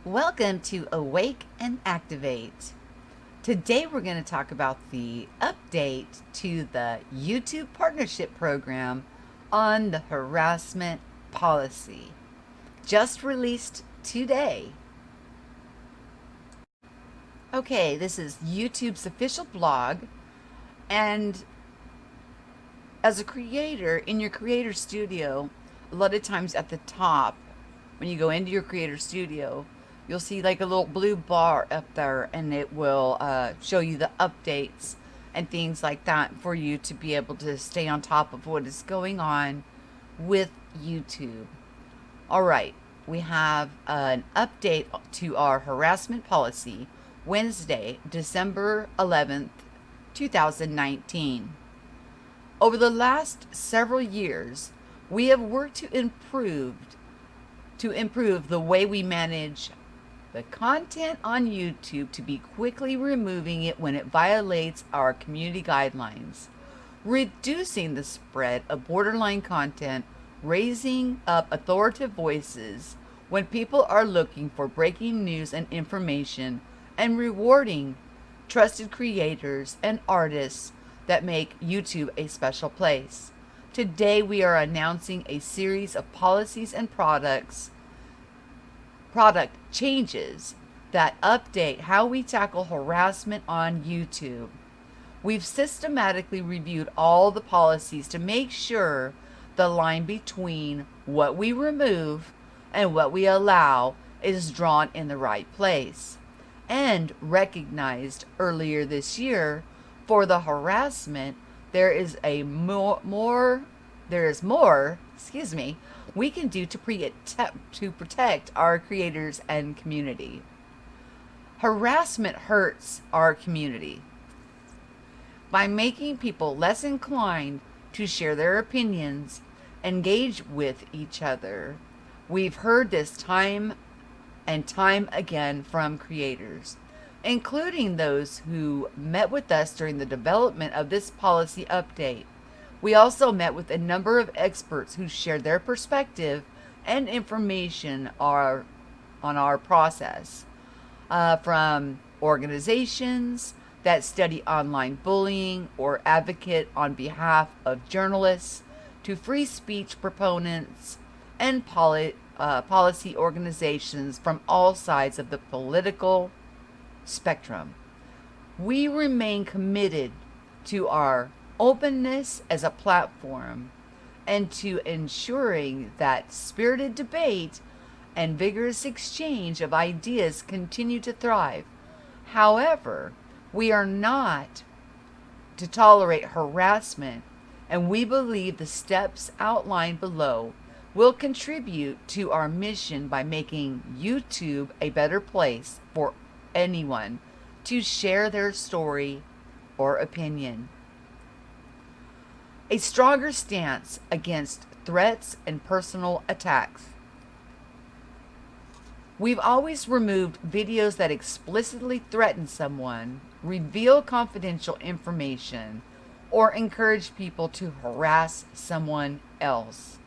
Welcome to Awake and Activate. Today we're going to talk about the update to the YouTube Partnership Program on the Harassment Policy, just released today. Okay, this is YouTube's official blog, and as a creator, in your creator studio, a lot of times at the top, when you go into your creator studio, you'll see like a little blue bar up there, and it will show you the updates and things like that for you to be able to stay on top of what is going on with YouTube. All right, we have an update to our harassment policy Wednesday, December 11th, 2019. Over the last several years, we have worked to improve the way we manage the content on YouTube to be quickly removing it when it violates our community guidelines, reducing the spread of borderline content, raising up authoritative voices when people are looking for breaking news and information, and rewarding trusted creators and artists that make YouTube a special place. Today we are announcing a series of policies and product changes that update how we tackle harassment on YouTube. We've systematically reviewed all the policies to make sure the line between what we remove and what we allow is drawn in the right place, and recognized earlier this year for the harassment there is more we can do to protect our creators and community. Harassment hurts our community by making people less inclined to share their opinions, engage with each other. We've heard this time and time again from creators, including those who met with us during the development of this policy update. We also met with a number of experts who shared their perspective and information on our process, from organizations that study online bullying or advocate on behalf of journalists to free speech proponents and policy organizations from all sides of the political spectrum. We remain committed to our openness as a platform and to ensuring that spirited debate and vigorous exchange of ideas continue to thrive. However, we are not to tolerate harassment, and we believe the steps outlined below will contribute to our mission by making YouTube a better place for anyone to share their story or opinion. A stronger stance against threats and personal attacks. We've always removed videos that explicitly threaten someone, reveal confidential information, or encourage people to harass someone else.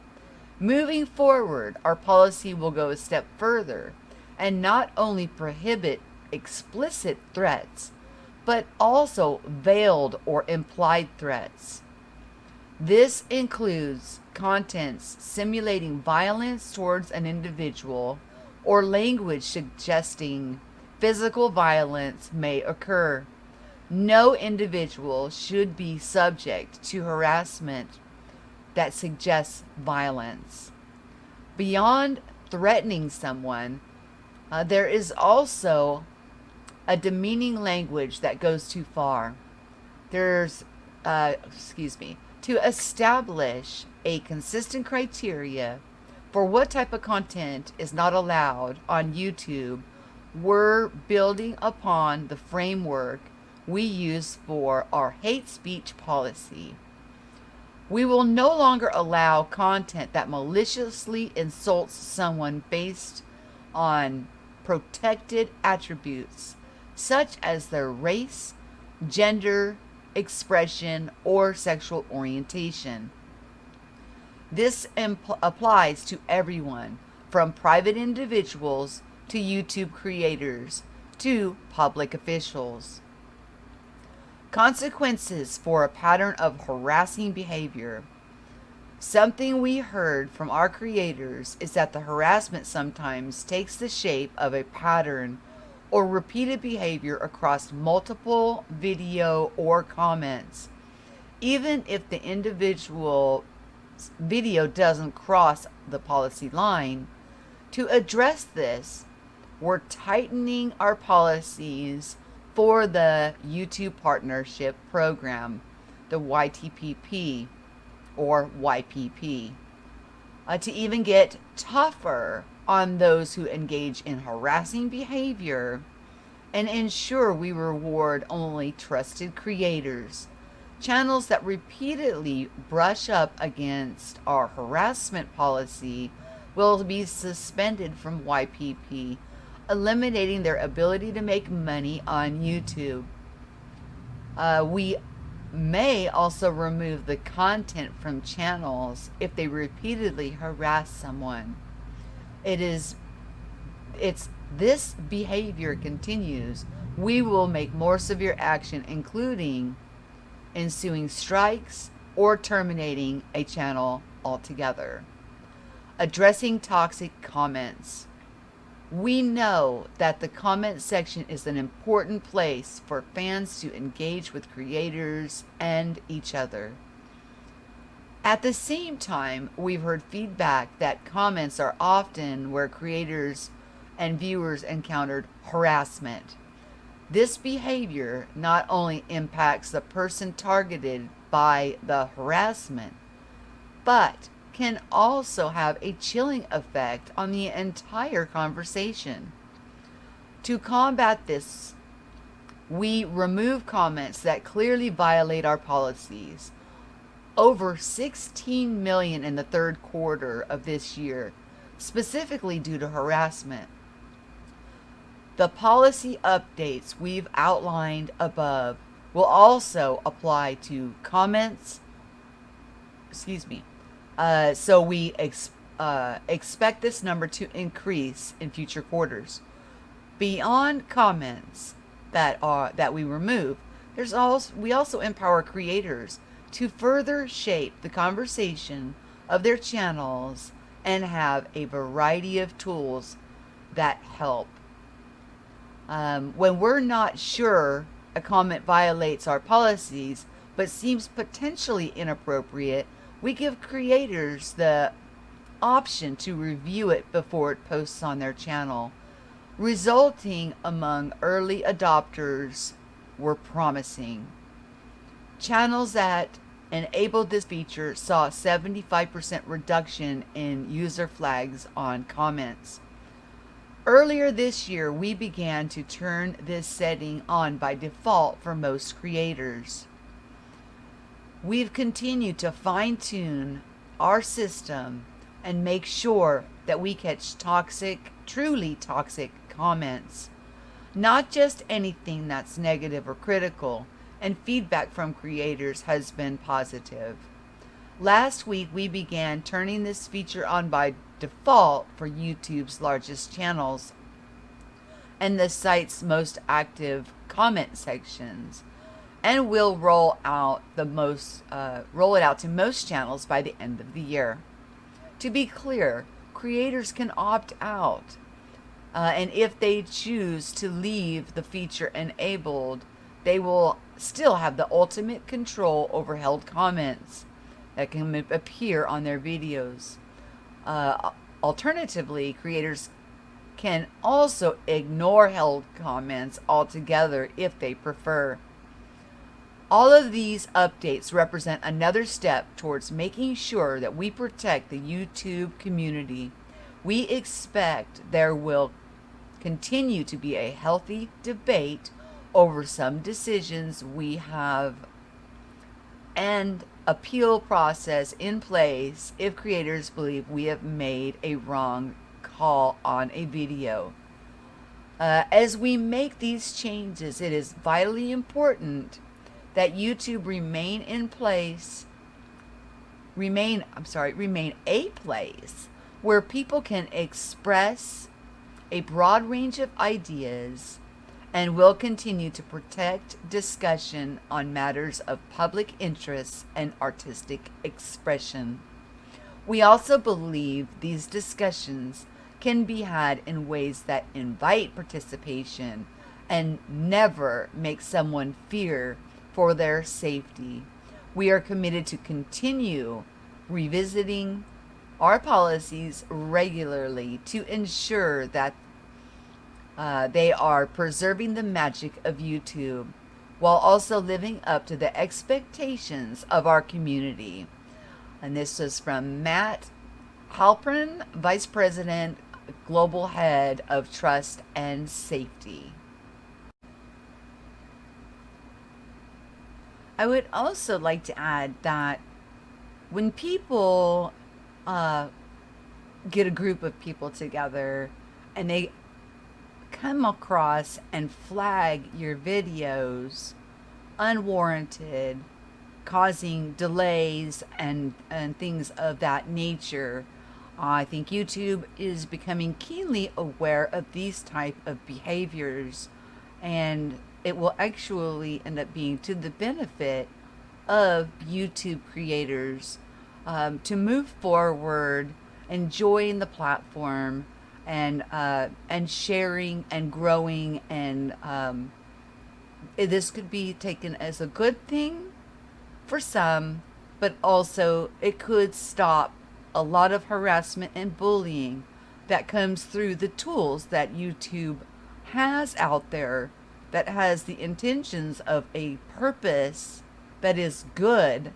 Moving forward, our policy will go a step further and not only prohibit explicit threats, but also veiled or implied threats. This includes contents simulating violence towards an individual or language suggesting physical violence may occur. No individual should be subject to harassment that suggests violence. Beyond threatening someone, there is also a demeaning language that goes too far. To establish a consistent criteria for what type of content is not allowed on YouTube, we're building upon the framework we use for our hate speech policy. We will no longer allow content that maliciously insults someone based on protected attributes such as their race, gender, expression, or sexual orientation. This applies to everyone, from private individuals to YouTube creators to public officials. Consequences for a pattern of harassing behavior. Something we heard from our creators is that the harassment sometimes takes the shape of a pattern or repeated behavior across multiple video or comments, even if the individual video doesn't cross the policy line. To address this, we're tightening our policies for the YouTube Partnership Program, the YTPP or YPP, to even get tougher on those who engage in harassing behavior and ensure we reward only trusted creators. Channels that repeatedly brush up against our harassment policy will be suspended from YPP, eliminating their ability to make money on YouTube. We may also remove the content from channels if they repeatedly harass someone. It's this behavior continues, we will make more severe action, including ensuing strikes or terminating a channel altogether. Addressing toxic comments. We know that the comment section is an important place for fans to engage with creators and each other. At the same time, we've heard feedback that comments are often where creators and viewers encountered harassment. This behavior not only impacts the person targeted by the harassment, but can also have a chilling effect on the entire conversation. To combat this, we remove comments that clearly violate our policies. Over 16 million in the third quarter of this year, specifically due to harassment. The policy updates we've outlined above will also apply to comments. So we expect this number to increase in future quarters. Beyond comments that we remove, we also empower creators to further shape the conversation of their channels and have a variety of tools that help. When we're not sure a comment violates our policies but seems potentially inappropriate, we give creators the option to review it before it posts on their channel. Resulting among early adopters were promising. Channels that enabled this feature saw a 75% reduction in user flags on comments. Earlier this year, we began to turn this setting on by default for most creators. We've continued to fine-tune our system and make sure that we catch truly toxic comments, not just anything that's negative or critical, and feedback from creators has been positive. Last week, we began turning this feature on by default for YouTube's largest channels and the site's most active comment sections, and we'll roll it out to most channels by the end of the year. To be clear, creators can opt out, and if they choose to leave the feature enabled, they will still have the ultimate control over held comments that can appear on their videos. Alternatively, creators can also ignore held comments altogether if they prefer. All of these updates represent another step towards making sure that we protect the YouTube community. We expect there will continue to be a healthy debate over some decisions we have and appeal process in place if creators believe we have made a wrong call on a video. As we make these changes, it is vitally important that YouTube remain a place where people can express a broad range of ideas and will continue to protect discussion on matters of public interest and artistic expression. We also believe these discussions can be had in ways that invite participation and never make someone fear for their safety. We are committed to continue revisiting our policies regularly to ensure that they are preserving the magic of YouTube while also living up to the expectations of our community. And this was from Matt Halpern, Vice President, Global Head of Trust and Safety. I would also like to add that when people get a group of people together and they come across and flag your videos unwarranted, causing delays and things of that nature, I think YouTube is becoming keenly aware of these type of behaviors, and it will actually end up being to the benefit of YouTube creators to move forward, enjoying the platform, and sharing and growing, and this could be taken as a good thing for some, but also it could stop a lot of harassment and bullying that comes through the tools that YouTube has out there, that has the intentions of a purpose that is good,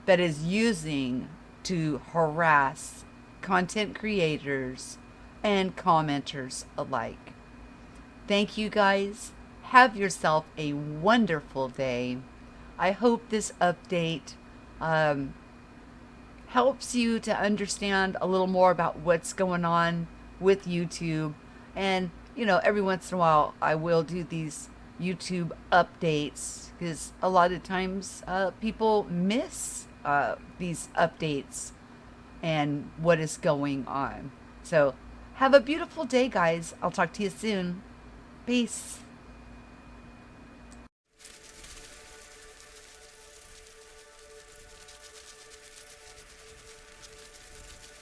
that is using to harass content creators and commenters alike. Thank you guys. Have yourself a wonderful day. I hope this update helps you to understand a little more about what's going on with YouTube. And, you know, every once in a while I will do these YouTube updates because a lot of times people miss these updates and what is going on. So have a beautiful day, guys. I'll talk to you soon. Peace.